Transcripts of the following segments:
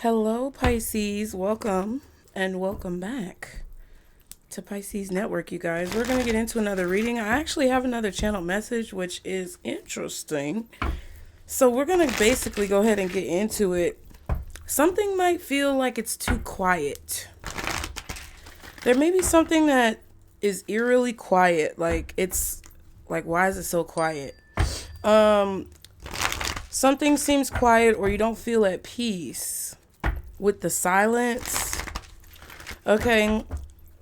Hello, Pisces. Welcome and welcome back to Pisces Network, you guys. We're going to get into another reading. I actually have another channel message, which is interesting. So we're going to basically go ahead and get into it. Something might feel like it's too quiet. There may be something that is eerily quiet. Like, it's like, why is it so quiet? Something seems quiet, or you don't feel at peace with the silence. Okay,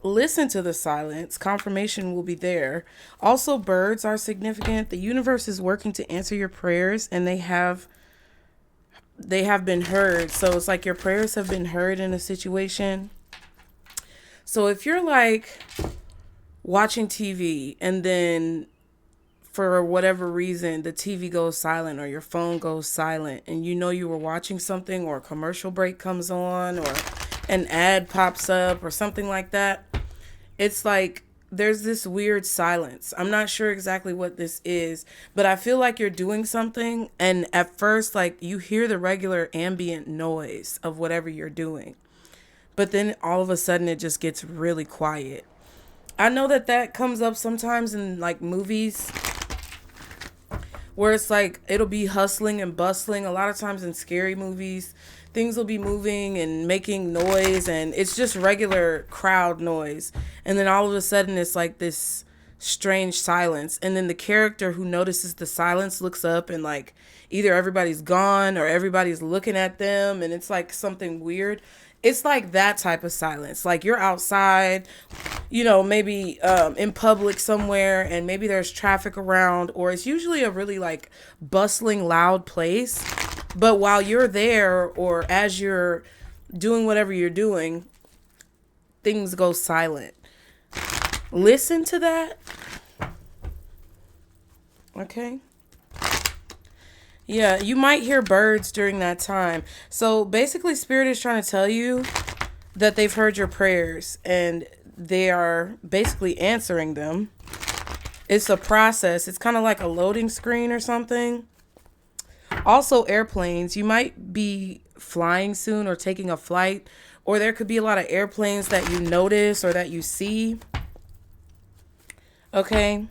listen to the silence. Confirmation will be there. Also, birds are significant. The universe is working to answer your prayers, and they have been heard. So it's like your prayers have been heard in a situation. So if you're like watching TV and then for whatever reason the TV goes silent or your phone goes silent and you know you were watching something, or a commercial break comes on, or an ad pops up or something like that, it's like there's this weird silence. I'm not sure exactly what this is, but I feel like you're doing something and at first like you hear the regular ambient noise of whatever you're doing, but then all of a sudden it just gets really quiet. I know that comes up sometimes in like movies where it's like it'll be hustling and bustling. A lot of times in scary movies, things will be moving and making noise, and it's just regular crowd noise. And then all of a sudden it's like this strange silence. And then the character who notices the silence looks up and like either everybody's gone or everybody's looking at them, and it's like something weird. It's like that type of silence. Like you're outside, maybe in public somewhere, and maybe there's traffic around, or it's usually a really like bustling, loud place. But while you're there, or as you're doing whatever you're doing, things go silent. Listen to that. Okay. Yeah, you might hear birds during that time. So basically, Spirit is trying to tell you that they've heard your prayers and they are basically answering them. It's a process. It's kind of like a loading screen or something. Also, airplanes. You might be flying soon or taking a flight, or there could be a lot of airplanes that you notice or that you see. Okay.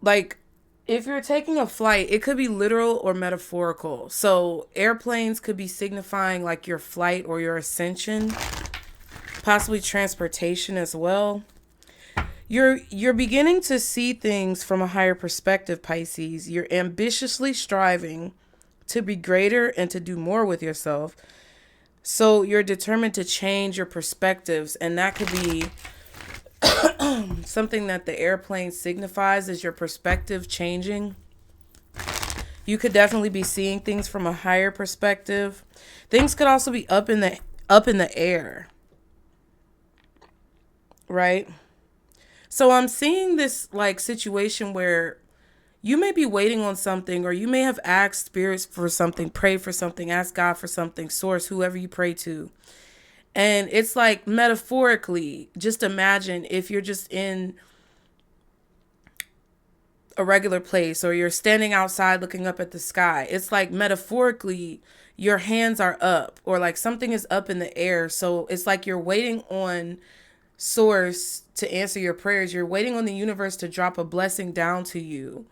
Like, if you're taking a flight, it could be literal or metaphorical. So airplanes could be signifying like your flight or your ascension, possibly transportation as well. You're beginning to see things from a higher perspective, Pisces. You're ambitiously striving to be greater and to do more with yourself. So you're determined to change your perspectives, and that could be something that the airplane signifies is your perspective changing. You could definitely be seeing things from a higher perspective. Things could also be up in the air. Right? So I'm seeing this like situation where you may be waiting on something, or you may have asked spirits for something, prayed for something, asked God for something, source, whoever you pray to. And it's like metaphorically, just imagine if you're just in a regular place, or you're standing outside looking up at the sky. It's like metaphorically, your hands are up, or like something is up in the air. So it's like you're waiting on source to answer your prayers. You're waiting on the universe to drop a blessing down to you,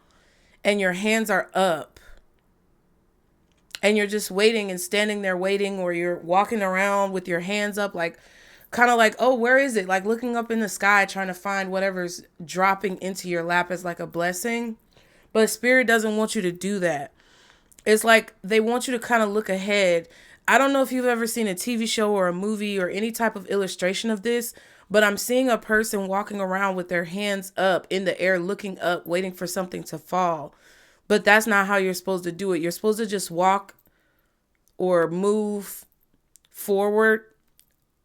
and your hands are up. And you're just waiting and standing there waiting, or you're walking around with your hands up, like kind of like, oh, where is it? Like looking up in the sky, trying to find whatever's dropping into your lap as like a blessing. But Spirit doesn't want you to do that. It's like they want you to kind of look ahead. I don't know if you've ever seen a TV show or a movie or any type of illustration of this, but I'm seeing a person walking around with their hands up in the air, looking up, waiting for something to fall. But that's not how you're supposed to do it. You're supposed to just walk or move forward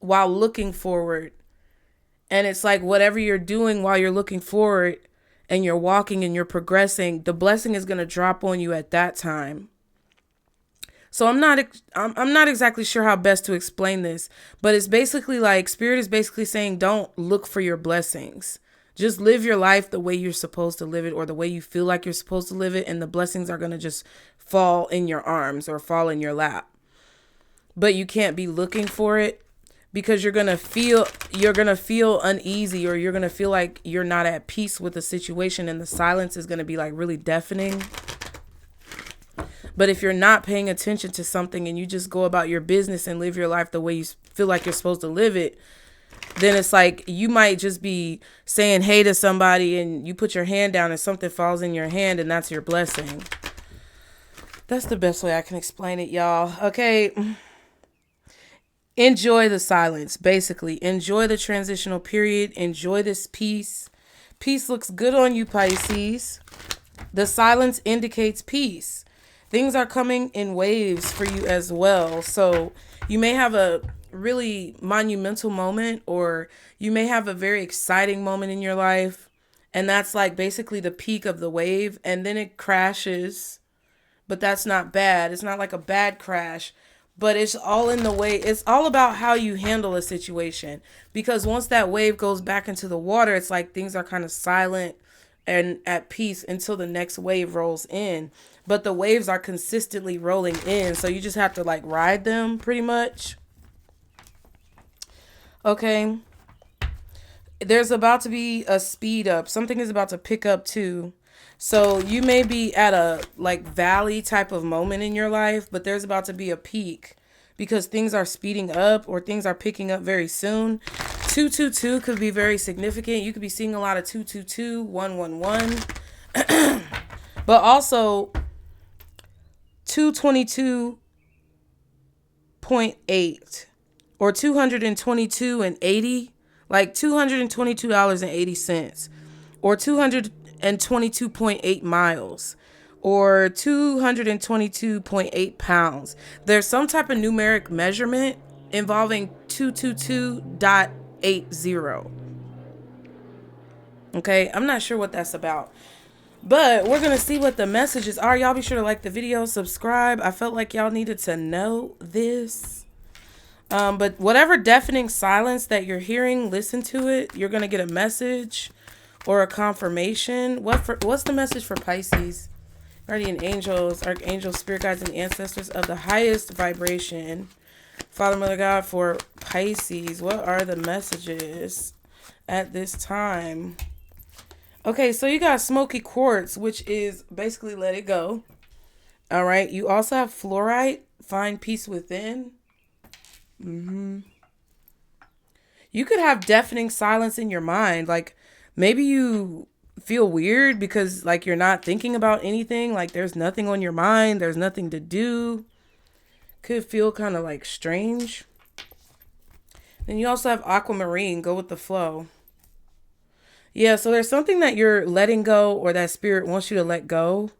while looking forward. And it's like whatever you're doing while you're looking forward and you're walking and you're progressing, the blessing is going to drop on you at that time. So I'm not exactly sure how best to explain this, but it's basically like Spirit is basically saying, don't look for your blessings. Just live your life the way you're supposed to live it, or the way you feel like you're supposed to live it, and the blessings are going to just fall in your arms or fall in your lap. But you can't be looking for it, because you're going to feel uneasy, or you're going to feel like you're not at peace with the situation, and the silence is going to be like really deafening. But if you're not paying attention to something and you just go about your business and live your life the way you feel like you're supposed to live it, then it's like you might just be saying hey to somebody and you put your hand down and something falls in your hand and that's your blessing. That's the best way I can explain it, y'all. Okay. Enjoy the silence, basically. Enjoy the transitional period. Enjoy this peace. Peace looks good on you, Pisces. The silence indicates peace. Things are coming in waves for you as well. So you may have a really monumental moment, or you may have a very exciting moment in your life. And that's like basically the peak of the wave. And then it crashes. But that's not bad. It's not like a bad crash. But it's all in the way. It's all about how you handle a situation. Because once that wave goes back into the water, it's like things are kind of silent and at peace until the next wave rolls in. But the waves are consistently rolling in. So you just have to like ride them pretty much. Okay. There's about to be a speed up. Something is about to pick up too. So you may be at a like valley type of moment in your life, but there's about to be a peak because things are speeding up or things are picking up very soon. 222 could be very significant. You could be seeing a lot of 222, 111. But also 222.8 or 222 and 80, like $222.80 or 222.8 miles or 222.8 pounds. There's some type of numeric measurement involving 222.80. Okay, I'm not sure what that's about. But we're going to see what the messages are. Y'all be sure to like the video, subscribe. I felt like y'all needed to know this. But whatever deafening silence that you're hearing, listen to it. You're going to get a message or a confirmation. What's the message for Pisces? Guardian angels, archangels, spirit guides, and ancestors of the highest vibration. Father, Mother, God, for Pisces. What are the messages at this time? Okay, so you got smoky quartz, which is basically let it go. All right. You also have fluorite, find peace within. You could have deafening silence in your mind. Like maybe you feel weird because like you're not thinking about anything. Like there's nothing on your mind. There's nothing to do. Could feel kind of like strange. Then you also have aquamarine, go with the flow. Yeah, so there's something that you're letting go or that spirit wants you to let go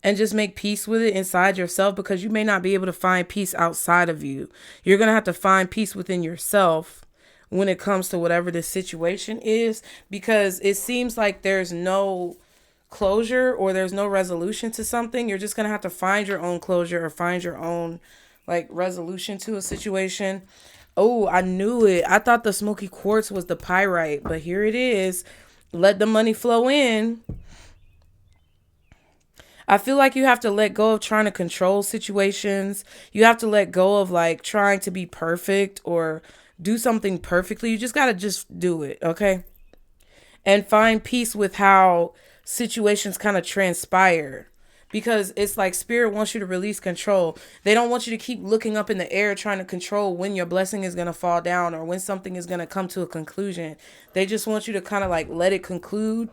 and just make peace with it inside yourself, because you may not be able to find peace outside of you. You're going to have to find peace within yourself when it comes to whatever this situation is, because it seems like there's no closure or there's no resolution to something. You're just going to have to find your own closure or find your own like resolution to a situation. Oh, I knew it. I thought the smoky quartz was the pyrite, but here it is. Let the money flow in. I feel like you have to let go of trying to control situations. You have to let go of like trying to be perfect or do something perfectly. You just got to just do it, okay? And find peace with how situations kind of transpire. Because it's like spirit wants you to release control. They don't want you to keep looking up in the air trying to control when your blessing is going to fall down or when something is going to come to a conclusion. They just want you to kind of like let it conclude.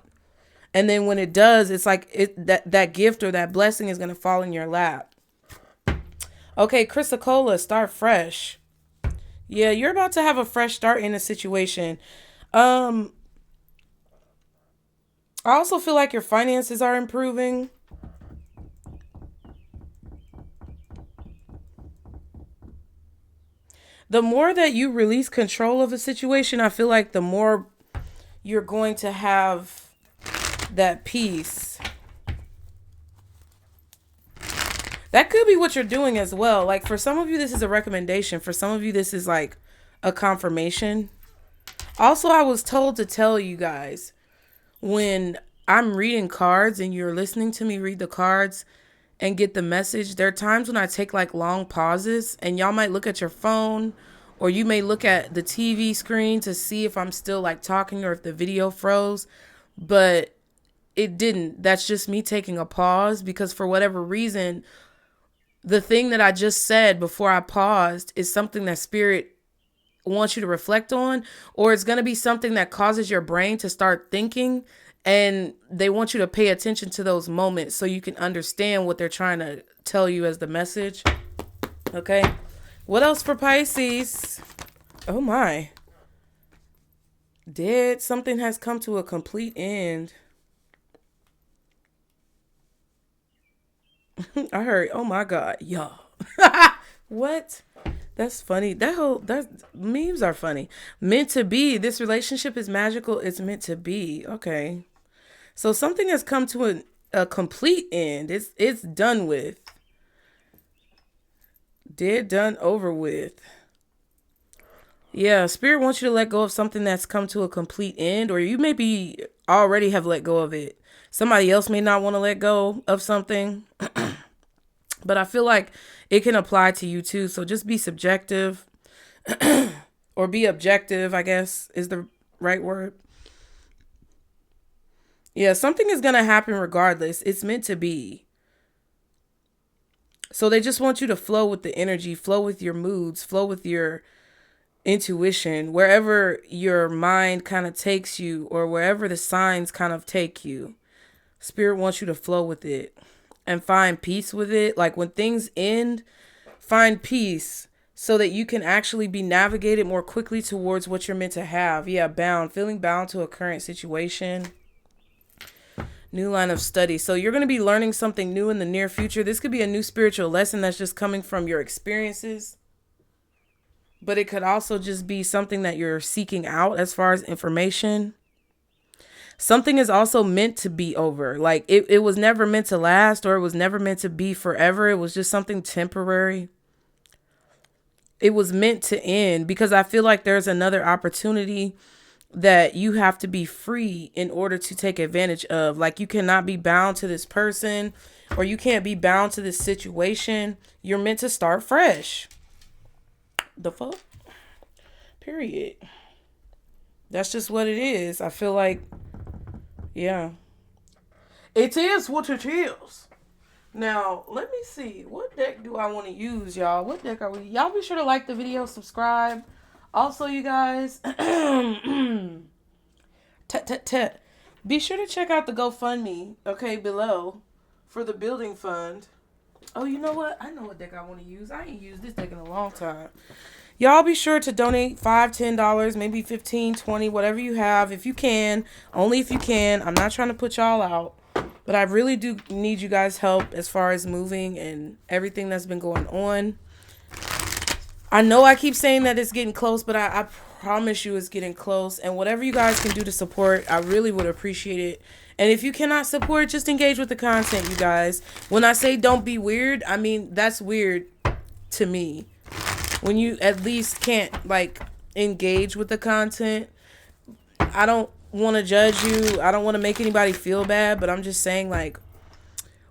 And then when it does, it's like that gift or that blessing is going to fall in your lap. Okay, Chrysocola, start fresh. Yeah, you're about to have a fresh start in a situation. I also feel like your finances are improving. The more that you release control of a situation, I feel like the more you're going to have that peace. That could be what you're doing as well. Like for some of you, this is a recommendation. For some of you, this is like a confirmation. Also, I was told to tell you guys, when I'm reading cards and you're listening to me read the cards and get the message, there are times when I take like long pauses and y'all might look at your phone or you may look at the TV screen to see if I'm still like talking or if the video froze, but it didn't. That's just me taking a pause because for whatever reason, the thing that I just said before I paused is something that spirit wants you to reflect on, or it's going to be something that causes your brain to start thinking, and they want you to pay attention to those moments so you can understand what they're trying to tell you as the message. Okay. What else for Pisces? Oh my. Dead. Something has come to a complete end. I heard, oh my God, y'all. What? That's funny. That memes are funny. Meant to be. This relationship is magical. It's meant to be. Okay. So something has come to a complete end. It's done with. Dead, done, over with. Yeah, spirit wants you to let go of something that's come to a complete end, or you maybe already have let go of it. Somebody else may not want to let go of something. But I feel like it can apply to you too. So just be subjective or be objective, I guess is the right word. Yeah, something is going to happen regardless. It's meant to be. So they just want you to flow with the energy, flow with your moods, flow with your intuition, wherever your mind kind of takes you or wherever the signs kind of take you. Spirit wants you to flow with it. And find peace with it. Like when things end, find peace so that you can actually be navigated more quickly towards what you're meant to have. Yeah, bound, feeling bound to a current situation. New line of study. So you're going to be learning something new in the near future. This could be a new spiritual lesson that's just coming from your experiences. But it could also just be something that you're seeking out as far as information. Something is also meant to be over. Like it was never meant to last, or it was never meant to be forever. It was just something temporary. It was meant to end because I feel like there's another opportunity that you have to be free in order to take advantage of. Like you cannot be bound to this person or you can't be bound to this situation. You're meant to start fresh. The fuck? Period. That's just what it is. I feel like, yeah. It is what it is. Now, let me see. What deck do I want to use, y'all? What deck are we? Y'all be sure to like the video, subscribe. Also, you guys, be sure to check out the GoFundMe, okay, below for the building fund. Oh, you know what? I know what deck I want to use. I ain't used this deck in a long time. Y'all be sure to donate $5, $10, maybe $15, $20, whatever you have. If you can, only if you can. I'm not trying to put y'all out, but I really do need you guys' help as far as moving and everything that's been going on. I know I keep saying that it's getting close, but I promise you it's getting close. And whatever you guys can do to support, I really would appreciate it. And if you cannot support, just engage with the content, you guys. When I say don't be weird, I mean that's weird to me. When you at least can't like engage with the content. I don't want to judge you. I don't want to make anybody feel bad, but I'm just saying like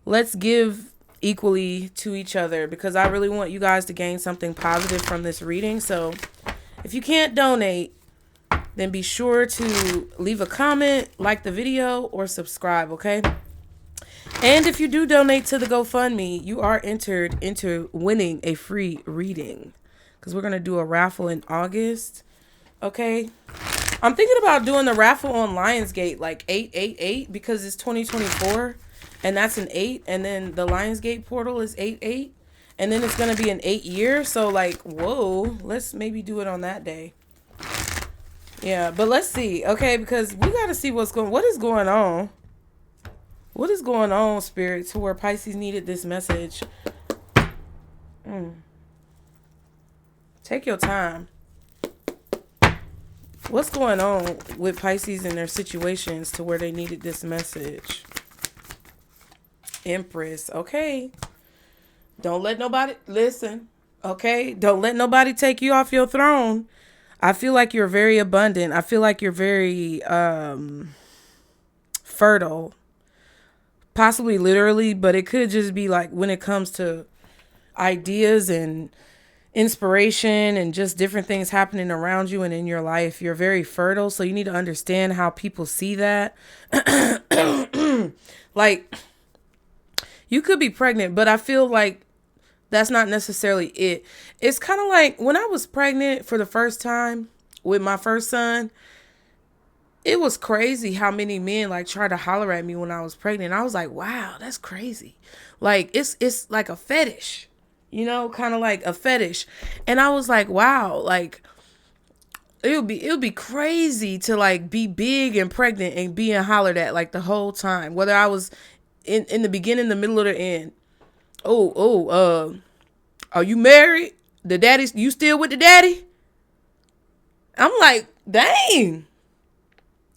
let's give equally to each other because I really want you guys to gain something positive from this reading. So if you can't donate, then be sure to leave a comment, like the video, or subscribe, okay? And if you do donate to the GoFundMe, you are entered into winning a free reading because we're going to do a raffle in August, okay? I'm thinking about doing the raffle on Lionsgate, like 888, because it's 2024, and that's an 8, and then the Lionsgate portal is 88, and then it's going to be an 8 year, so like, whoa, let's maybe do it on that day. Yeah, but let's see, okay, because we got to see what is going on. What is going on, Spirit, to where Pisces needed this message? Take your time. What's going on with Pisces and their situations to where they needed this message? Empress, okay. Don't let nobody, listen, okay? Don't let nobody take you off your throne. I feel like you're very abundant. I feel like you're very, fertile, possibly literally, but it could just be like when it comes to ideas and inspiration and just different things happening around you and in your life. You're very fertile, so you need to understand how people see that. Like, you could be pregnant, but I feel like that's not necessarily it. It's kind of like when I was pregnant for the first time with my first son, it was crazy how many men like tried to holler at me when I was pregnant. I was like, wow, that's crazy. Like, it's like a fetish, you know, kind of like a fetish. And I was like, wow, like it would be crazy to like be big and pregnant and being hollered at like the whole time, whether I was in the beginning, the middle, or the end. Are you married? The daddy, you still with the daddy? I'm like, dang.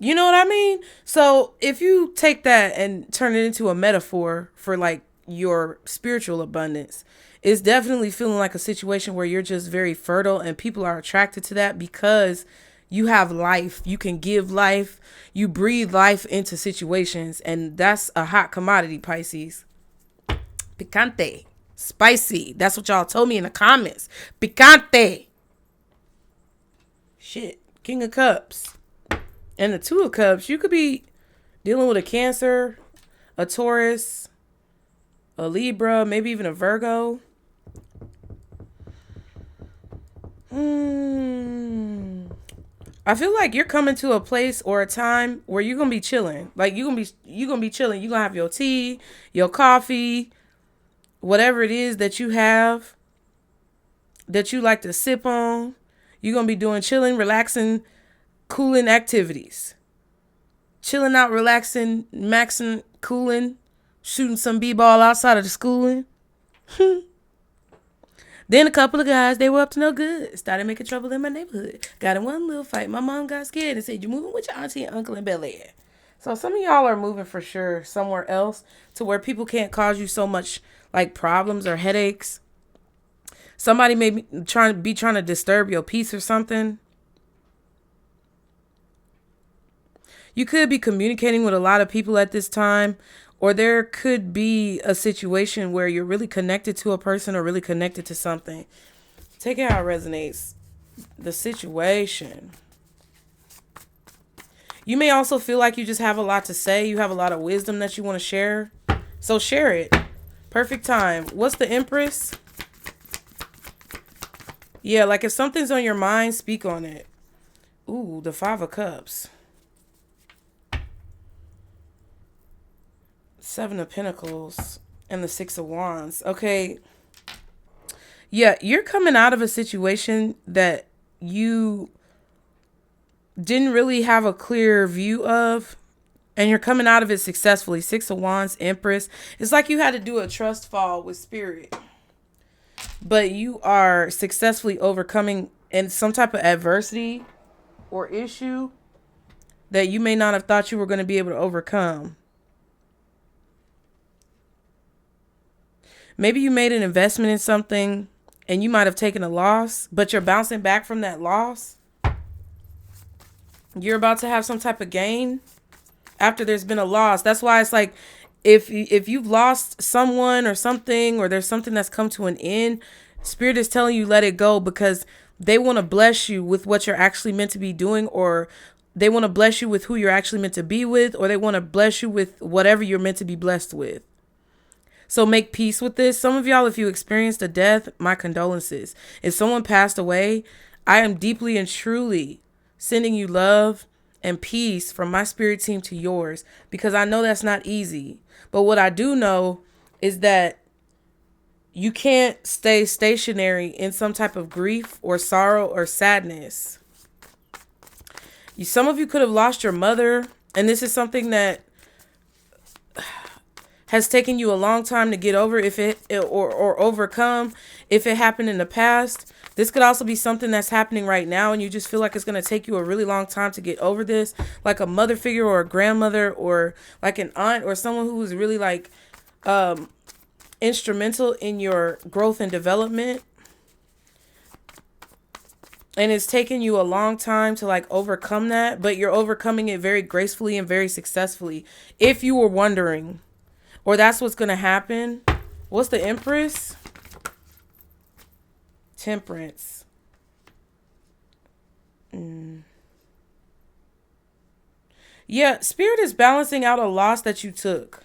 You know what I mean? So if you take that and turn it into a metaphor for like your spiritual abundance, it's definitely feeling like a situation where you're just very fertile and people are attracted to that because you have life. You can give life. You breathe life into situations, and that's a hot commodity, Pisces. Picante. Spicy. That's what y'all told me in the comments. Picante. Shit. King of Cups. And the Two of Cups. You could be dealing with a Cancer, a Taurus, a Libra, maybe even a Virgo. I feel like you're coming to a place or a time where you're gonna be chilling. Like you're gonna be chilling. You're gonna have your tea, your coffee, whatever it is that you have that you like to sip on. You're gonna be doing chilling, relaxing, cooling activities. Chilling out, relaxing, maxing, cooling, shooting some b-ball outside of the schooling. Then a couple of guys, they were up to no good. Started making trouble in my neighborhood. Got in one little fight. My mom got scared and said, "You moving with your auntie and uncle in Bel Air." So some of y'all are moving for sure somewhere else to where people can't cause you so much like problems or headaches. Somebody may be trying to disturb your peace or something. You could be communicating with a lot of people at this time, or there could be a situation where you're really connected to a person or really connected to something. Take it how it resonates. The situation. You may also feel like you just have a lot to say. You have a lot of wisdom that you want to share. So share it. Perfect time. What's the Empress? Yeah, like if something's on your mind, speak on it. Ooh, the Five of Cups. Seven of Pentacles and the Six of Wands. Okay. Yeah, you're coming out of a situation that you didn't really have a clear view of, and you're coming out of it successfully. Six of Wands, Empress. It's like you had to do a trust fall with spirit, but you are successfully overcoming in some type of adversity or issue that you may not have thought you were going to be able to overcome. Maybe you made an investment in something and you might have taken a loss, but you're bouncing back from that loss. You're about to have some type of gain after there's been a loss. That's why it's like if you've lost someone or something, or there's something that's come to an end, Spirit is telling you let it go, because they want to bless you with what you're actually meant to be doing, or they want to bless you with who you're actually meant to be with, or they want to bless you with whatever you're meant to be blessed with. So make peace with this. Some of y'all, if you experienced a death, my condolences. If someone passed away, I am deeply and truly sending you love and peace from my spirit team to yours, because I know that's not easy. But what I do know is that you can't stay stationary in some type of grief or sorrow or sadness. Some of you could have lost your mother, and this is something that has taken you a long time to get over or overcome if it happened in the past. This could also be something that's happening right now, and you just feel like it's going to take you a really long time to get over this, like a mother figure or a grandmother or like an aunt or someone who was really like instrumental in your growth and development. And it's taken you a long time to like overcome that, but you're overcoming it very gracefully and very successfully. If you were wondering, or that's what's going to happen. What's the Empress? Temperance. Yeah, Spirit is balancing out a loss that you took.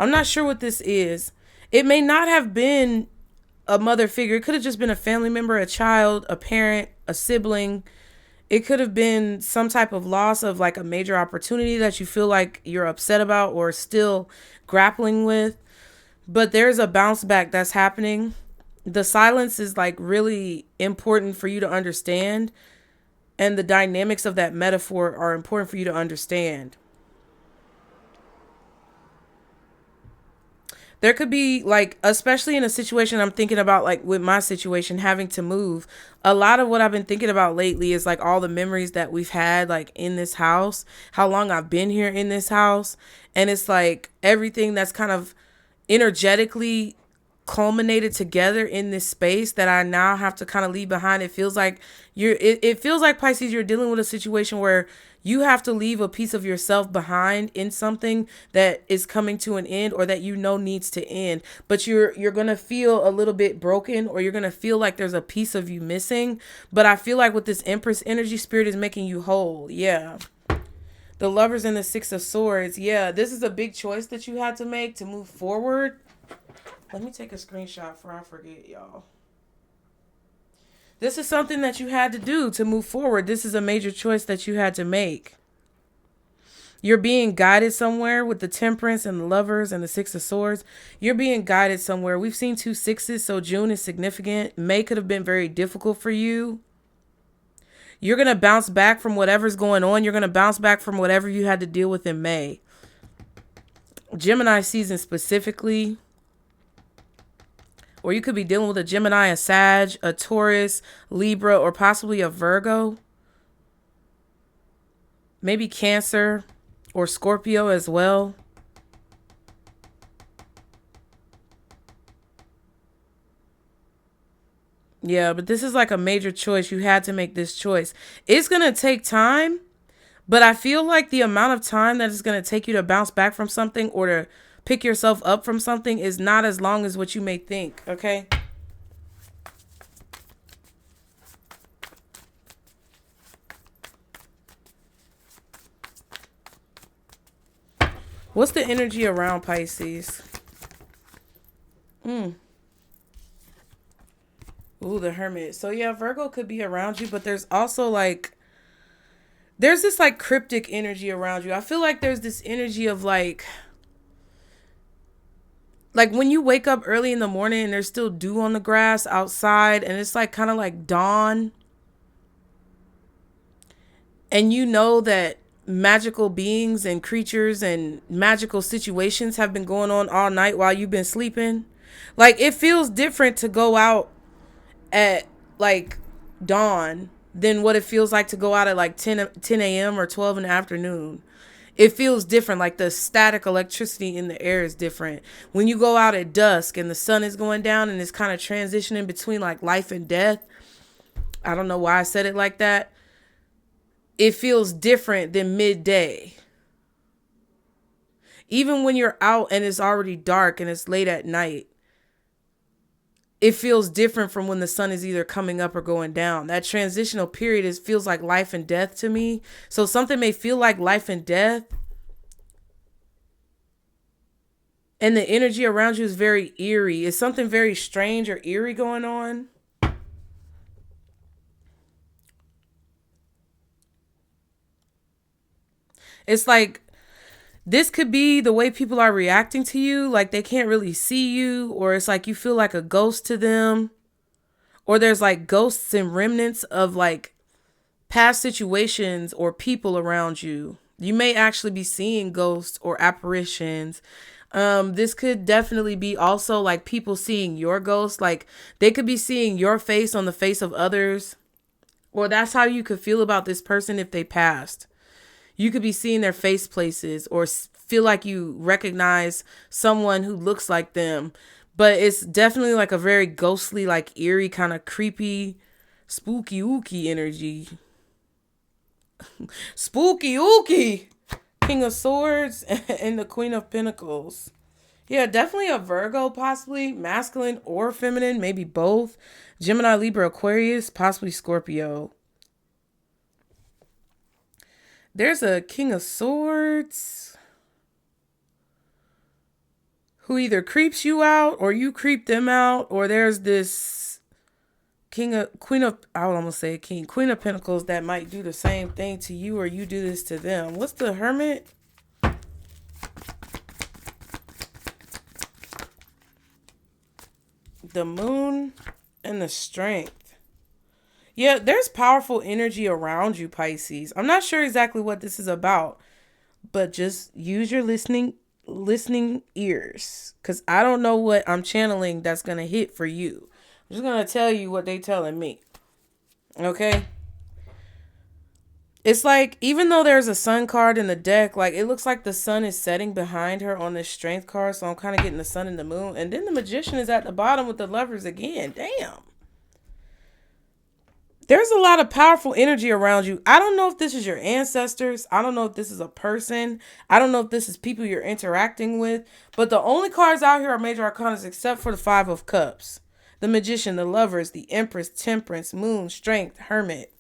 I'm not sure what this is. It may not have been a mother figure. It could have just been a family member, a child, a parent, a sibling. It could have been some type of loss of like a major opportunity that you feel like you're upset about or still grappling with. But there's a bounce back that's happening. The silence is like really important for you to understand. And the dynamics of that metaphor are important for you to understand. There could be like, especially in a situation I'm thinking about, like with my situation, having to move. A lot of what I've been thinking about lately is like all the memories that we've had like in this house, how long I've been here in this house. And it's like everything that's kind of energetically culminated together in this space that I now have to kind of leave behind. It feels like it feels like, Pisces, you're dealing with a situation where you have to leave a piece of yourself behind in something that is coming to an end or that you know needs to end. But you're going to feel a little bit broken, or you're going to feel like there's a piece of you missing. But I feel like with this Empress energy, Spirit is making you whole. Yeah. The Lovers and the Six of Swords. Yeah, this is a big choice that you had to make to move forward. Let me take a screenshot before I forget, y'all. This is something that you had to do to move forward. This is a major choice that you had to make. You're being guided somewhere with the Temperance and the Lovers and the Six of Swords. You're being guided somewhere. We've seen 2 6s, so June is significant. May could have been very difficult for you. You're going to bounce back from whatever's going on. You're going to bounce back from whatever you had to deal with in May. Gemini season specifically. Or you could be dealing with a Gemini, a Sag, a Taurus, Libra, or possibly a Virgo. Maybe Cancer or Scorpio as well. Yeah, but this is like a major choice. You had to make this choice. It's going to take time, but I feel like the amount of time that it's going to take you to bounce back from something or to pick yourself up from something is not as long as what you may think, okay? What's the energy around Pisces? Ooh, the Hermit. So yeah, Virgo could be around you, but there's also like, there's this like cryptic energy around you. I feel like there's this energy of like when you wake up early in the morning and there's still dew on the grass outside and it's like kind of like dawn. And you know that magical beings and creatures and magical situations have been going on all night while you've been sleeping. Like it feels different to go out at like dawn than what it feels like to go out at like 10 a.m. or 12 in the afternoon. It feels different. Like the static electricity in the air is different. When you go out at dusk and the sun is going down and it's kind of transitioning between like life and death. I don't know why I said it like that. It feels different than midday. Even when you're out and it's already dark and it's late at night, it feels different from when the sun is either coming up or going down. That transitional period feels like life and death to me. So something may feel like life and death. And the energy around you is very eerie. Is something very strange or eerie going on? It's like this could be the way people are reacting to you. Like they can't really see you, or it's like you feel like a ghost to them, or there's like ghosts and remnants of like past situations or people around you. You may actually be seeing ghosts or apparitions. This could definitely be also like people seeing your ghost. Like they could be seeing your face on the face of others, or that's how you could feel about this person if they passed. You could be seeing their face places or feel like you recognize someone who looks like them. But it's definitely like a very ghostly, like eerie, kind of creepy Spooky ooky energy. Spooky ooky. King of Swords and the Queen of Pentacles. Yeah, definitely a Virgo, possibly masculine or feminine, maybe both. Gemini, Libra, Aquarius, possibly Scorpio. There's a King of Swords who either creeps you out or you creep them out, or there's this Queen of Pentacles that might do the same thing to you or you do this to them. What's the Hermit? The Moon and the Strength. Yeah, there's powerful energy around you, Pisces. I'm not sure exactly what this is about, but just use your listening ears, because I don't know what I'm channeling that's going to hit for you. I'm just going to tell you what they telling me. Okay? It's like, even though there's a sun card in the deck, like it looks like the sun is setting behind her on this strength card. So I'm kind of getting the sun and the moon. And then the Magician is at the bottom with the Lovers again. Damn. There's a lot of powerful energy around you. I don't know if this is your ancestors. I don't know if this is a person. I don't know if this is people you're interacting with. But the only cards out here are major arcanas except for the Five of Cups. The Magician, the Lovers, the Empress, Temperance, Moon, Strength, Hermit.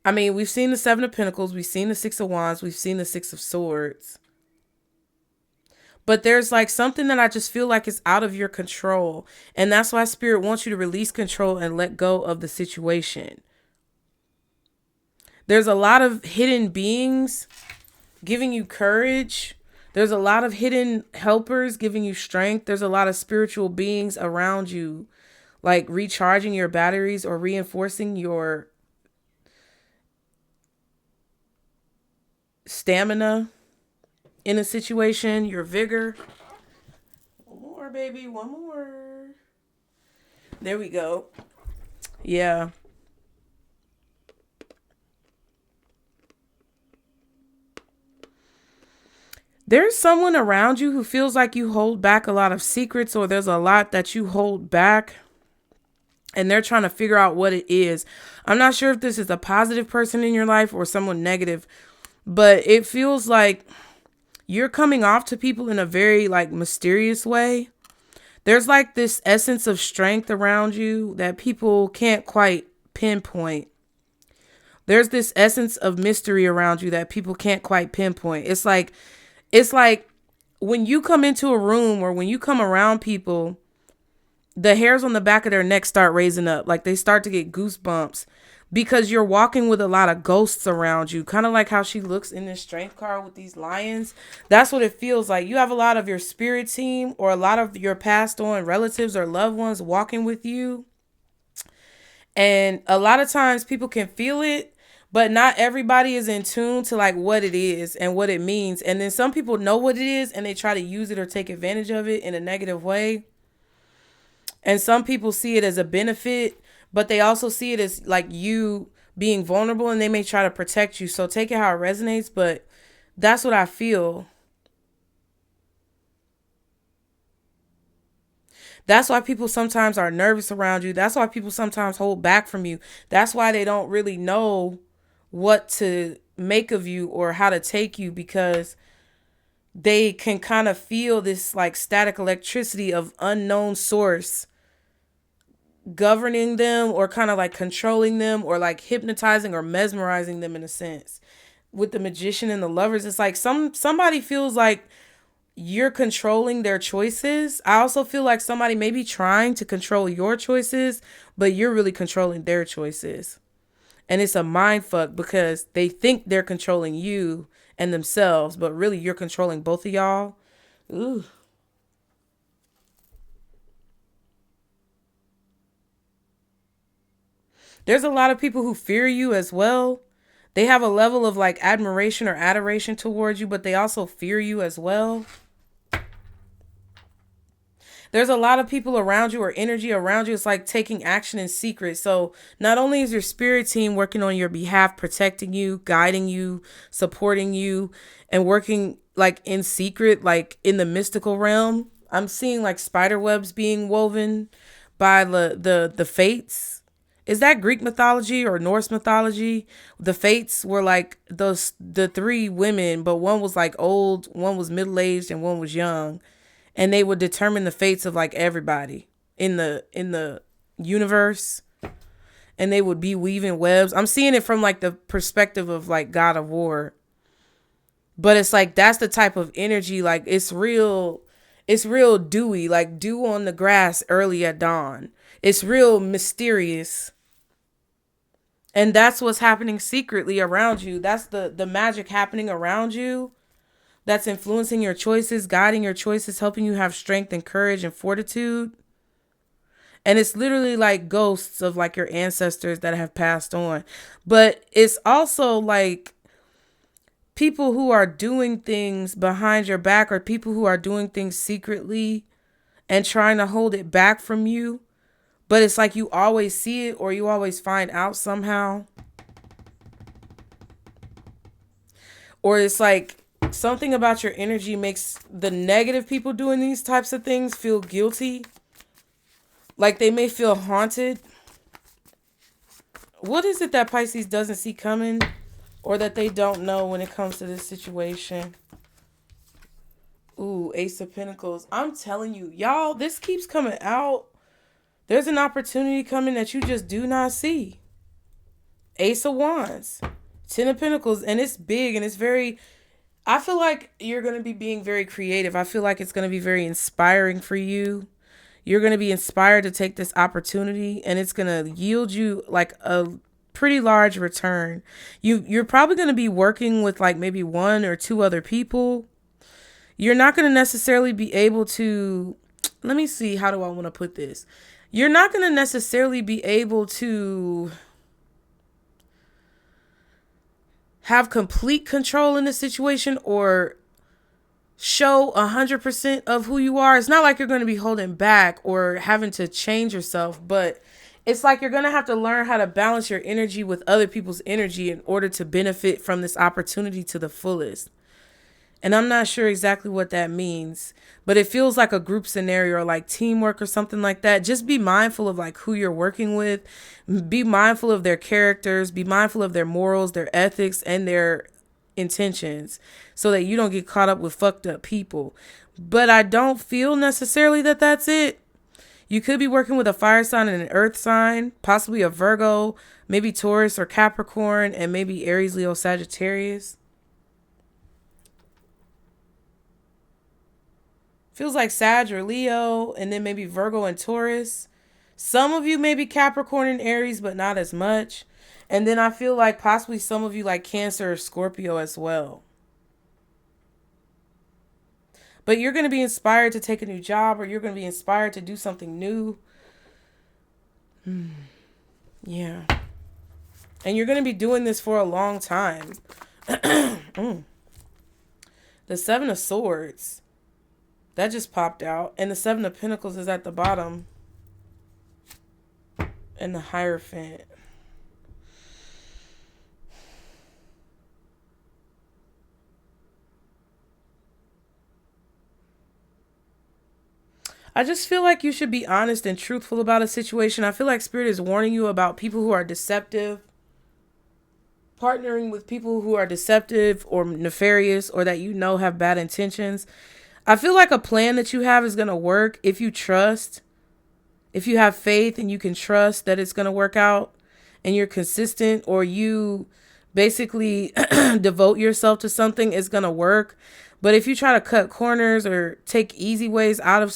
I mean, we've seen the Seven of Pentacles. We've seen the Six of Wands. We've seen the Six of Swords. But there's like something that I just feel like is out of your control. And that's why Spirit wants you to release control and let go of the situation. There's a lot of hidden beings giving you courage. There's a lot of hidden helpers giving you strength. There's a lot of spiritual beings around you, like recharging your batteries or reinforcing your stamina in a situation, your vigor. One more, baby, one more. There we go. Yeah. There's someone around you who feels like you hold back a lot of secrets, or there's a lot that you hold back and they're trying to figure out what it is. I'm not sure if this is a positive person in your life or someone negative, but it feels like you're coming off to people in a very like mysterious way. There's like this essence of strength around you that people can't quite pinpoint. There's this essence of mystery around you that people can't quite pinpoint. It's like when you come into a room or when you come around people, the hairs on the back of their neck start raising up. Like they start to get goosebumps because you're walking with a lot of ghosts around you. Kind of like how she looks in this strength card with these lions. That's what it feels like. You have a lot of your spirit team or a lot of your passed on relatives or loved ones walking with you. And a lot of times people can feel it, but not everybody is in tune to like what it is and what it means. And then some people know what it is and they try to use it or take advantage of it in a negative way. And some people see it as a benefit, but they also see it as like you being vulnerable and they may try to protect you. So take it how it resonates, but that's what I feel. That's why people sometimes are nervous around you. That's why people sometimes hold back from you. That's why they don't really know what to make of you or how to take you, because they can kind of feel this like static electricity of unknown source governing them or kind of like controlling them or like hypnotizing or mesmerizing them in a sense. With the Magician and the Lovers, it's like somebody feels like you're controlling their choices. I also feel like somebody may be trying to control your choices, but you're really controlling their choices. And it's a mind fuck because they think they're controlling you and themselves, but really you're controlling both of y'all. Ooh. There's a lot of people who fear you as well. They have a level of like admiration or adoration towards you, but they also fear you as well. There's a lot of people around you or energy around you. It's like taking action in secret. So not only is your spirit team working on your behalf, protecting you, guiding you, supporting you, and working like in secret, like in the mystical realm. I'm seeing like spider webs being woven, by the fates. Is that Greek mythology or Norse mythology? The fates were like the three women, but one was like old, one was middle-aged, and one was young. And they would determine the fates of like everybody in the universe. And they would be weaving webs. I'm seeing it from like the perspective of like God of War. But it's like that's the type of energy, like it's real dewy, like dew on the grass early at dawn. It's real mysterious. And that's what's happening secretly around you. That's the magic happening around you. That's influencing your choices, guiding your choices, helping you have strength and courage and fortitude. And it's literally like ghosts of like your ancestors that have passed on. But it's also like people who are doing things behind your back, or people who are doing things secretly and trying to hold it back from you. But it's like you always see it, or you always find out somehow. Or it's like something about your energy makes the negative people doing these types of things feel guilty. Like they may feel haunted. What is it that Pisces doesn't see coming, or that they don't know when it comes to this situation? Ooh, Ace of Pentacles. I'm telling you, y'all, this keeps coming out. There's an opportunity coming that you just do not see. Ace of Wands. 10 of Pentacles. And it's big and it's very... I feel like you're going to be being very creative. I feel like it's going to be very inspiring for you. You're going to be inspired to take this opportunity, and it's going to yield you like a pretty large return. You're probably going to be working with like maybe one or two other people. You're not going to necessarily be able to... Let me see. How do I want to put this? You're not going to necessarily be able to have complete control in the situation or show 100% of who you are. It's not like you're going to be holding back or having to change yourself, but it's like you're going to have to learn how to balance your energy with other people's energy in order to benefit from this opportunity to the fullest. And I'm not sure exactly what that means, but it feels like a group scenario or like teamwork or something like that. Just be mindful of like who you're working with. Be mindful of their characters. Be mindful of their morals, their ethics, and their intentions, so that you don't get caught up with fucked up people. But I don't feel necessarily that that's it. You could be working with a fire sign and an earth sign, possibly a Virgo, maybe Taurus or Capricorn, and maybe Aries, Leo, Sagittarius. Feels like Sag or Leo, and then maybe Virgo and Taurus. Some of you may be Capricorn and Aries, but not as much. And then I feel like possibly some of you like Cancer or Scorpio as well. But you're going to be inspired to take a new job, or you're going to be inspired to do something new. Yeah. And you're going to be doing this for a long time. The Seven of Swords. That just popped out. And the Seven of Pentacles is at the bottom. And the Hierophant. I just feel like you should be honest and truthful about a situation. I feel like Spirit is warning you about people who are deceptive. Partnering with people who are deceptive or nefarious, or that you know have bad intentions. I feel like a plan that you have is going to work if you trust. If you have faith and you can trust that it's going to work out, and you're consistent, or you basically devote yourself to something, it's going to work. But if you try to cut corners or take easy ways out of,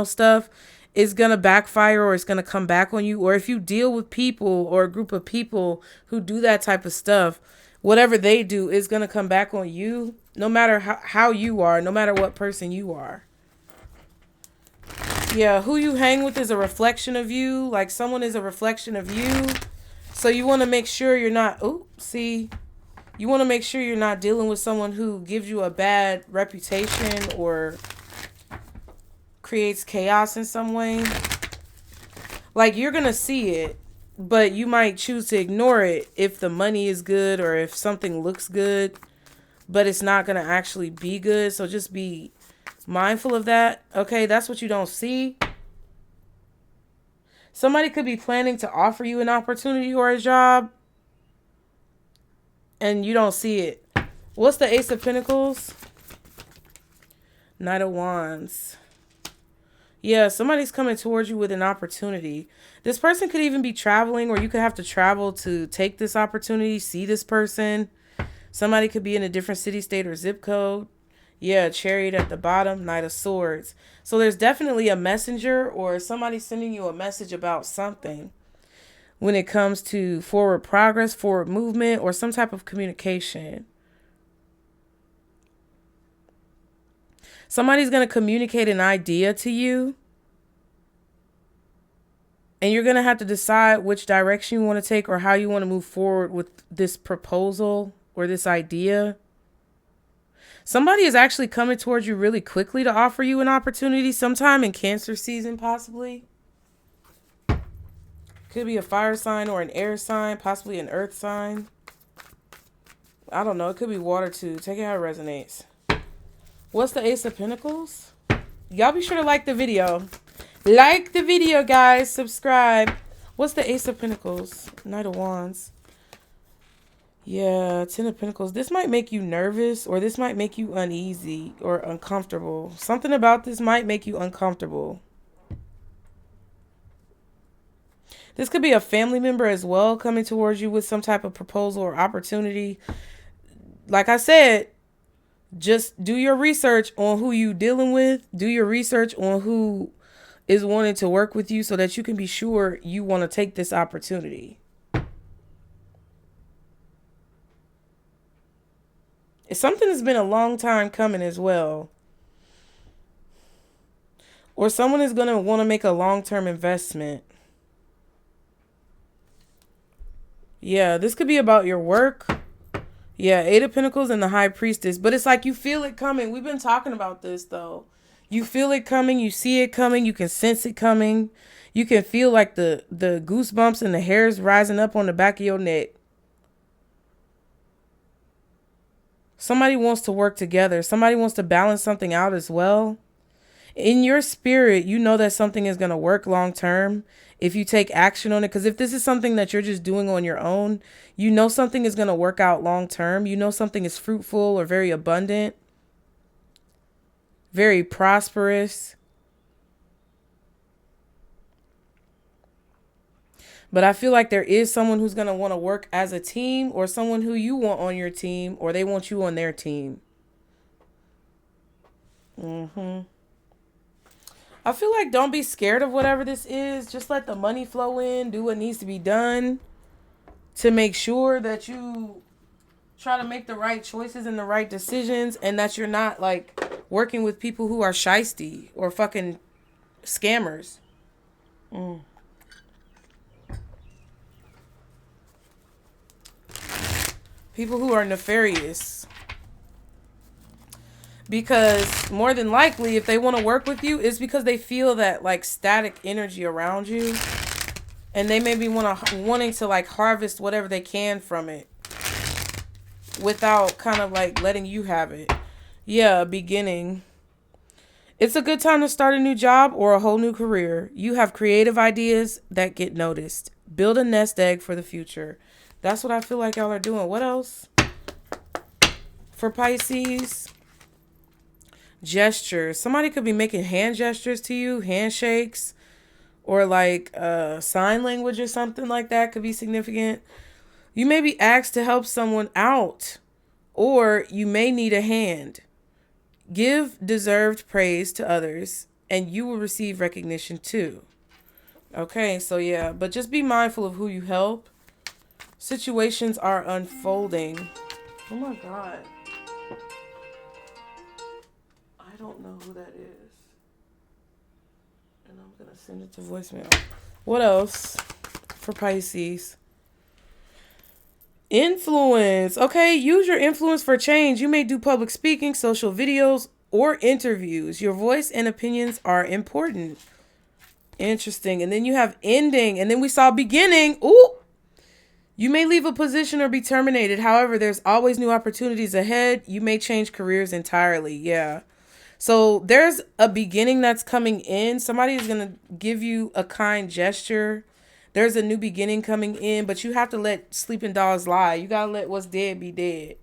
stuff, it's going to backfire, or it's going to come back on you. Or if you deal with people or a group of people who do that type of stuff, whatever they do is going to come back on you, no matter how you are, no matter what person you are. Yeah, who you hang with is a reflection of you. Like someone is a reflection of you. So you want to make sure you're not, you want to make sure you're not dealing with someone who gives you a bad reputation or creates chaos in some way. Like you're going to see it, but you might choose to ignore it if the money is good or if something looks good, but it's not going to actually be good. So just be mindful of that. Okay, that's what you don't see. Somebody could be planning to offer you an opportunity or a job, and you don't see it. What's the Ace of Pentacles? Knight of Wands. Yeah, somebody's coming towards you with an opportunity. This person could even be traveling, or you could have to travel to take this opportunity, see this person. Somebody could be in a different city, state, or zip code. Yeah, Chariot at the bottom, Knight of Swords. So there's definitely a messenger or somebody sending you a message about something when it comes to forward progress, forward movement, or some type of communication. Somebody's going to communicate an idea to you, and you're going to have to decide which direction you want to take or how you want to move forward with this proposal or this idea. Somebody is actually coming towards you really quickly to offer you an opportunity, sometime in Cancer season, possibly. Could be a fire sign or an air sign, possibly an earth sign. I don't know. It could be water too. Take it how it resonates. What's the Ace of Pentacles? Y'all be sure to like the video. Like the video, guys. Subscribe. What's the Ace of Pentacles? Knight of Wands. Yeah, Ten of Pentacles. This might make you nervous, or this might make you uneasy or uncomfortable. Something about this might make you uncomfortable. This could be a family member as well coming towards you with some type of proposal or opportunity. Like I said, just do your research on who you dealing with. Do your research on who is wanting to work with you so that you can be sure you want to take this opportunity. It's something that's been a long time coming as well. Or someone is going to want to make a long-term investment. Yeah, this could be about your work. Yeah, Eight of Pentacles and the High Priestess. But it's like you feel it coming. We've been talking about this, though. You feel it coming. You see it coming. You can sense it coming. You can feel like the goosebumps and the hairs rising up on the back of your neck. Somebody wants to work together. Somebody wants to balance something out as well. In your spirit, you know that something is going to work long term if you take action on it. Because if this is something that you're just doing on your own, you know something is going to work out long term. You know something is fruitful or very abundant, very prosperous. But I feel like there is someone who's going to want to work as a team, or someone who you want on your team, or they want you on their team. I feel like don't be scared of whatever this is. Just let the money flow in. Do what needs to be done to make sure that you try to make the right choices and the right decisions, and that you're not like working with people who are shysty or fucking scammers. People who are nefarious. Because more than likely, if they want to work with you, it's because they feel that like static energy around you. And they may be wanting to like harvest whatever they can from it without kind of like letting you have it. Yeah, beginning. It's a good time to start a new job or a whole new career. You have creative ideas that get noticed. Build a nest egg for the future. That's what I feel like y'all are doing. What else? For Pisces, gestures. Somebody could be making hand gestures to you, handshakes, or like sign language or something like that could be significant. You may be asked to help someone out, or you may need a hand. Give deserved praise to others, and you will receive recognition too. Okay, so yeah, but just be mindful of who you help. Situations are unfolding. Oh my God. I don't know who that is. And I'm going to send it to voicemail. What else for Pisces? Influence. Okay, use your influence for change. You may do public speaking, social videos, or interviews. Your voice and opinions are important. Interesting. And then you have ending. And then we saw beginning. Ooh. You may leave a position or be terminated. However, there's always new opportunities ahead. You may change careers entirely. Yeah. So there's a beginning that's coming in. Somebody is going to give you a kind gesture. There's a new beginning coming in, but you have to let sleeping dogs lie. You got to let what's dead be dead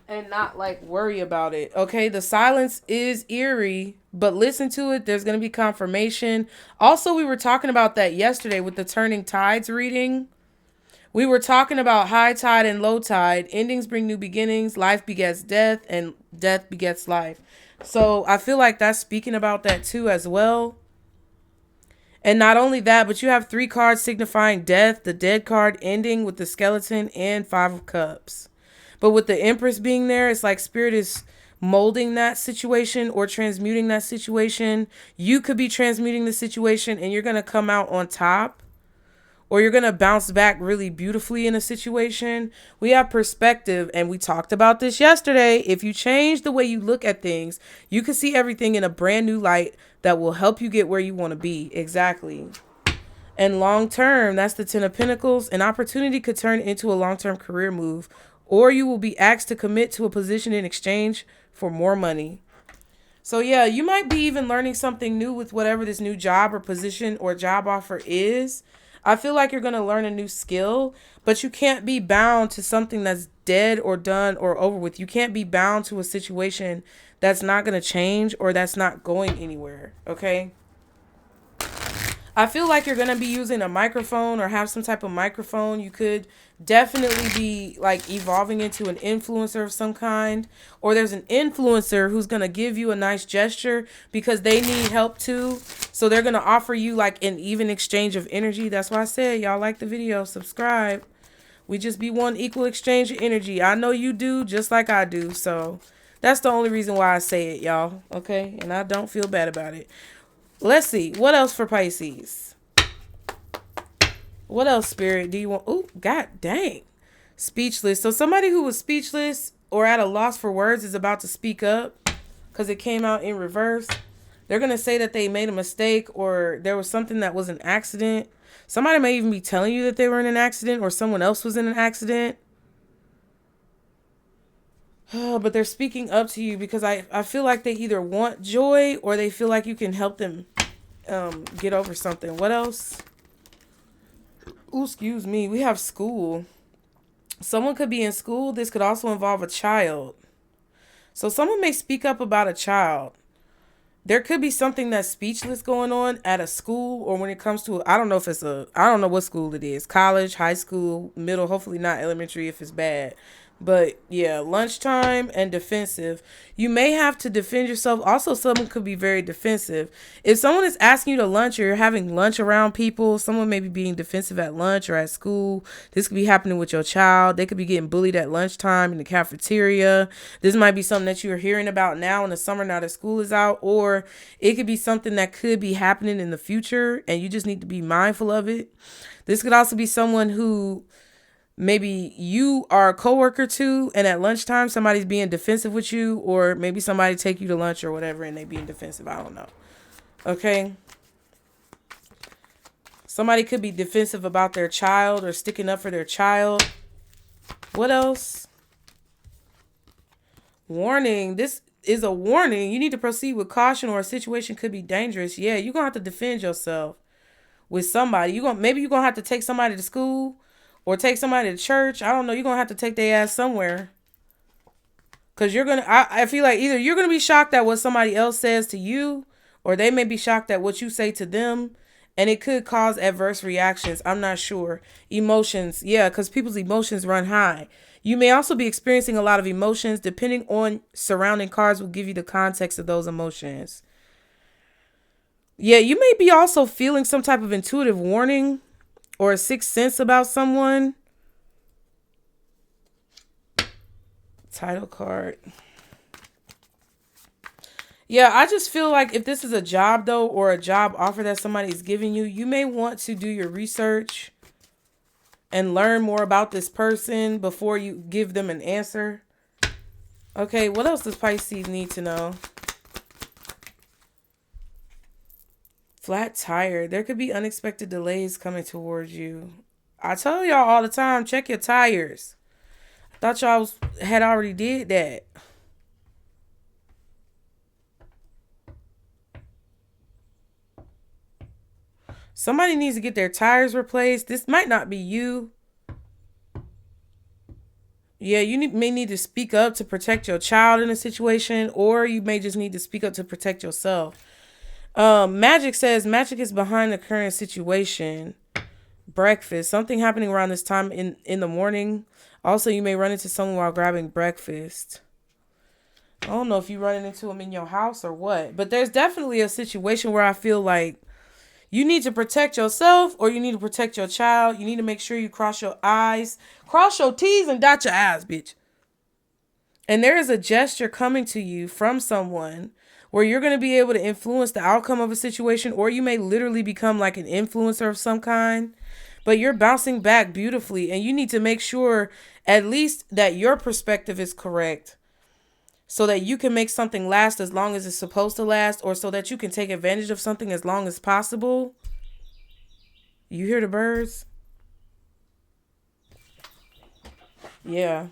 and not like worry about it. Okay, the silence is eerie, but listen to it. There's going to be confirmation. Also, we were talking about that yesterday with the turning tides reading. We were talking about high tide and low tide. Endings bring new beginnings. Life begets death, and death begets life. So I feel like that's speaking about that too as well. And not only that, but you have 3 cards signifying death, the dead card ending with the skeleton, and 5 of cups. But with the Empress being there, it's like Spirit is molding that situation or transmuting that situation. You could be transmuting the situation and you're going to come out on top, or you're going to bounce back really beautifully in a situation. We have perspective, and we talked about this yesterday. If you change the way you look at things, you can see everything in a brand new light that will help you get where you want to be. Exactly. And long term, that's the 10 of Pentacles. An opportunity could turn into a long-term career move, or you will be asked to commit to a position in exchange for more money. So yeah, you might be even learning something new with whatever this new job or position or job offer is. I feel like you're going to learn a new skill, but you can't be bound to something that's dead or done or over with. You can't be bound to a situation that's not going to change or that's not going anywhere. Okay. I feel like you're going to be using a microphone or have some type of microphone. You could definitely be like evolving into an influencer of some kind, or there's an influencer who's going to give you a nice gesture because they need help too. So they're going to offer you like an even exchange of energy. That's why I said, y'all like the video, subscribe. We just be one equal exchange of energy. I know you do just like I do. So that's the only reason why I say it, y'all. Okay. And I don't feel bad about it. Let's see. What else for Pisces? What else, Spirit, do you want? Oh, god dang. Speechless. So somebody who was speechless or at a loss for words is about to speak up because it came out in reverse. They're going to say that they made a mistake or there was something that was an accident. Somebody may even be telling you that they were in an accident or someone else was in an accident. Oh, but they're speaking up to you because I feel like they either want joy or they feel like you can help them get over something. What else? Ooh, excuse me. We have school. Someone could be in school. This could also involve a child. So someone may speak up about a child. There could be something that's speechless going on at a school, or when it comes to, I don't know what school it is. College, high school, middle, hopefully not elementary if it's bad. But yeah, lunchtime and defensive. You may have to defend yourself. Also, someone could be very defensive. If someone is asking you to lunch or you're having lunch around people, someone may be being defensive at lunch or at school. This could be happening with your child. They could be getting bullied at lunchtime in the cafeteria. This might be something that you're hearing about now in the summer, now that school is out. Or it could be something that could be happening in the future and you just need to be mindful of it. This could also be someone who maybe you are a coworker too, and at lunchtime somebody's being defensive with you, or maybe somebody take you to lunch or whatever and they being defensive. I don't know. Okay. Somebody could be defensive about their child or sticking up for their child. What else? Warning. This is a warning. You need to proceed with caution or a situation could be dangerous. Yeah, you're going to have to defend yourself with somebody. Maybe you're going to have to take somebody to school or take somebody to church. I don't know. You're going to have to take their ass somewhere. Because I feel like either you're going to be shocked at what somebody else says to you, or they may be shocked at what you say to them. And it could cause adverse reactions. I'm not sure. Emotions. Yeah, because people's emotions run high. You may also be experiencing a lot of emotions. Depending on surrounding cards will give you the context of those emotions. Yeah, you may be also feeling some type of intuitive warning or a sixth sense about someone. Title card. Yeah, I just feel like if this is a job though, or a job offer that somebody's giving you, you may want to do your research and learn more about this person before you give them an answer. Okay, what else does Pisces need to know? Flat tire. There could be unexpected delays coming towards you. I tell y'all all the time, check your tires. I thought y'all had already did that. Somebody needs to get their tires replaced. This might not be you. Yeah, you may need to speak up to protect your child in a situation, or you may just need to speak up to protect yourself. Magic says magic is behind the current situation. Breakfast. Something happening around this time in the morning. Also, you may run into someone while grabbing breakfast. I don't know if you're running into them in your house or what, but there's definitely a situation where I feel like you need to protect yourself or you need to protect your child. You need to make sure you cross your I's, cross your T's, and dot your I's, bitch. And there is a gesture coming to you from someone where you're going to be able to influence the outcome of a situation, or you may literally become like an influencer of some kind, but you're bouncing back beautifully, and you need to make sure at least that your perspective is correct so that you can make something last as long as it's supposed to last, or so that you can take advantage of something as long as possible. You hear the birds? Yeah.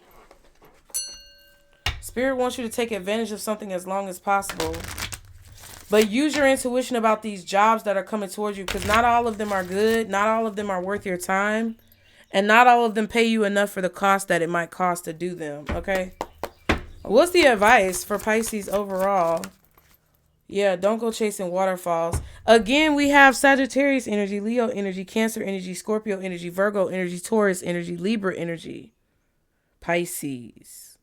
Spirit wants you to take advantage of something as long as possible. But use your intuition about these jobs that are coming towards you, because not all of them are good. Not all of them are worth your time. And not all of them pay you enough for the cost that it might cost to do them. Okay? What's the advice for Pisces overall? Yeah, don't go chasing waterfalls. Again, we have Sagittarius energy, Leo energy, Cancer energy, Scorpio energy, Virgo energy, Taurus energy, Libra energy, Pisces.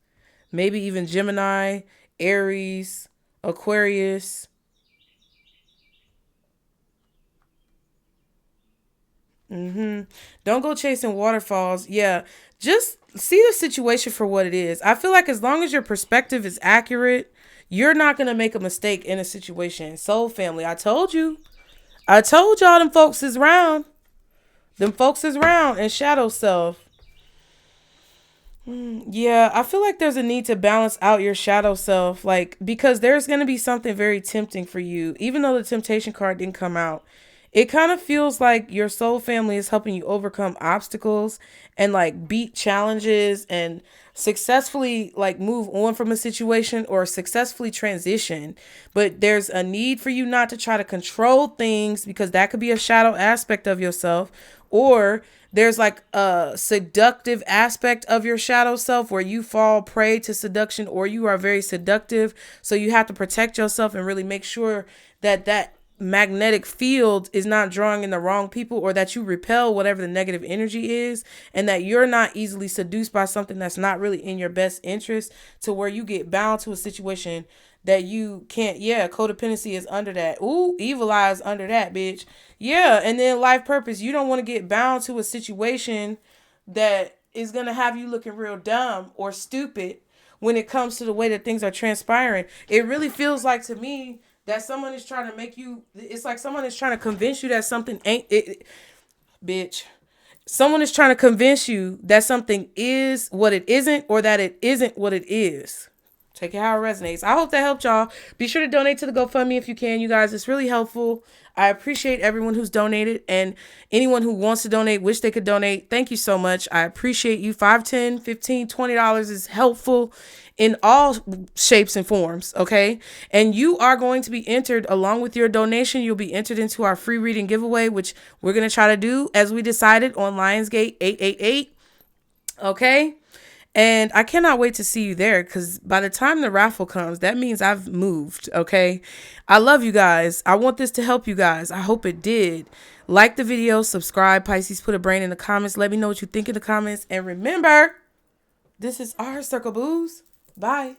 Maybe even Gemini, Aries, Aquarius. Don't go chasing waterfalls. Yeah, just see the situation for what it is. I feel like as long as your perspective is accurate, you're not going to make a mistake in a situation. Soul family, I told you. I told y'all them folks is round. Them folks is round. And shadow self. Yeah, I feel like there's a need to balance out your shadow self, like, because there's going to be something very tempting for you. Even though the temptation card didn't come out, it kind of feels like your soul family is helping you overcome obstacles and like beat challenges and successfully like move on from a situation or successfully transition. But there's a need for you not to try to control things, because that could be a shadow aspect of yourself, or there's like a seductive aspect of your shadow self where you fall prey to seduction, or you are very seductive. So you have to protect yourself and really make sure that that magnetic field is not drawing in the wrong people, or that you repel whatever the negative energy is, and that you're not easily seduced by something that's not really in your best interest, to where you get bound to a situation that you can't. Yeah, codependency is under that. Ooh, evil eye is under that, bitch. Yeah, and then life purpose. You don't want to get bound to a situation that is going to have you looking real dumb or stupid when it comes to the way that things are transpiring. It really feels like to me that someone is trying to make you, it's like someone is trying to convince you that something ain't it, bitch. Someone is trying to convince you that something is what it isn't, or that it isn't what it is. Take it how it resonates. I hope that helped y'all. Be sure to donate to the GoFundMe if you can, you guys. It's really helpful. I appreciate everyone who's donated, and anyone who wants to donate, wish they could donate. Thank you so much. I appreciate you. $5, $10, $15, $20 is helpful in all shapes and forms, okay? And you are going to be entered along with your donation. You'll be entered into our free reading giveaway, which we're going to try to do as we decided on Lionsgate 888, okay? And I cannot wait to see you there, because by the time the raffle comes, that means I've moved, okay? I love you guys. I want this to help you guys. I hope it did. Like the video, subscribe, Pisces, put a brain in the comments. Let me know what you think in the comments. And remember, this is our circle, booze. Bye.